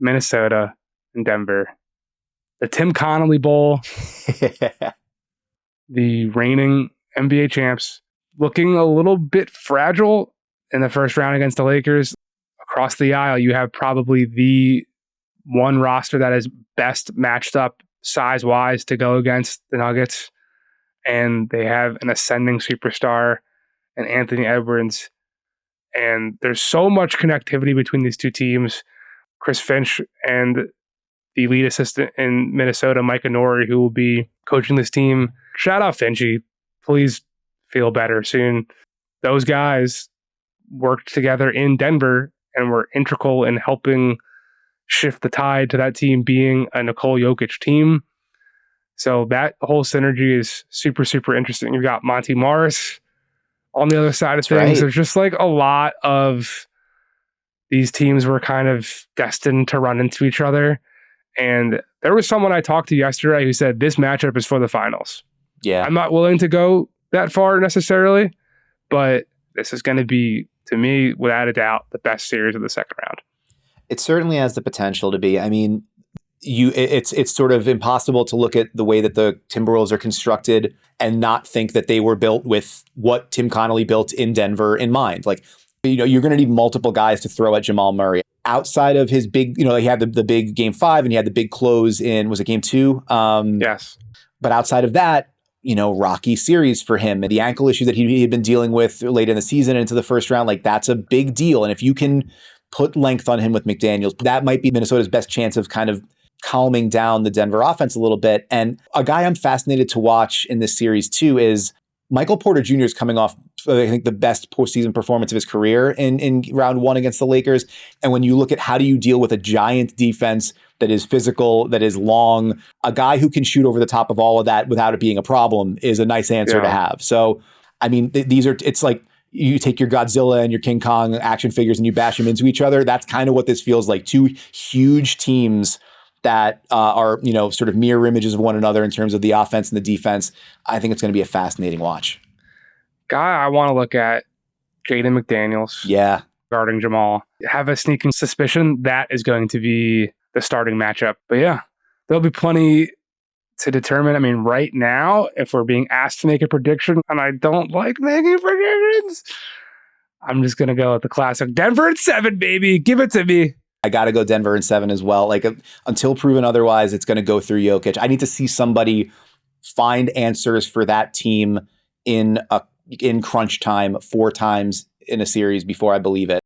Minnesota, and Denver. The Tim Connolly Bowl, the reigning NBA champs, looking a little bit fragile in the first round against the Lakers. Across the aisle, you have probably the one roster that is best matched up size-wise to go against the Nuggets. And they have an ascending superstar in Anthony Edwards. And there's so much connectivity between these two teams. Chris Finch and the lead assistant in Minnesota, Mike Inori, who will be coaching this team. Shout out Finchy. Please feel better soon. Those guys worked together in Denver and were integral in helping shift the tide to that team being a Nikola Jokic team. So that whole synergy is super, super interesting. You've got Monty Morris on the other side of things. Right. There's just like a lot of these teams were kind of destined to run into each other. And there was someone I talked to yesterday who said this matchup is for the finals. Yeah. I'm not willing to go that far necessarily, but this is going to be, to me, without a doubt, the best series of the second round. It certainly has the potential to be. I mean, it's sort of impossible to look at the way that the Timberwolves are constructed and not think that they were built with what Tim Connolly built in Denver in mind. Like, you're going to need multiple guys to throw at Jamal Murray. Outside of his big, he had the big game 5 and he had the big close in, was it game 2? Yes. But outside of that, rocky series for him. And the ankle issue that he had been dealing with late in the season into the first round, like that's a big deal. And if you can put length on him with McDaniels, that might be Minnesota's best chance of kind of calming down the Denver offense a little bit. And a guy I'm fascinated to watch in this series too is Michael Porter Jr. is coming off, I think, the best postseason performance of his career in round 1 against the Lakers. And when you look at how do you deal with a giant defense that is physical, that is long, a guy who can shoot over the top of all of that without it being a problem is a nice answer to have. So, I mean, it's like you take your Godzilla and your King Kong action figures and you bash them into each other. That's kind of what this feels like. Two huge teams that are, sort of mirror images of one another in terms of the offense and the defense. I think it's going to be a fascinating watch. Guy I want to look at, Jaden McDaniels. Yeah. Guarding Jamal. Have a sneaking suspicion that is going to be the starting matchup. But yeah, there'll be plenty to determine. I mean, right now, if we're being asked to make a prediction, and I don't like making predictions, I'm just going to go with the classic Denver at 7, baby. Give it to me. I got to go Denver in 7 as well. Like, until proven otherwise, it's going to go through Jokic. I need to see somebody find answers for that team in crunch time 4 times in a series before I believe it.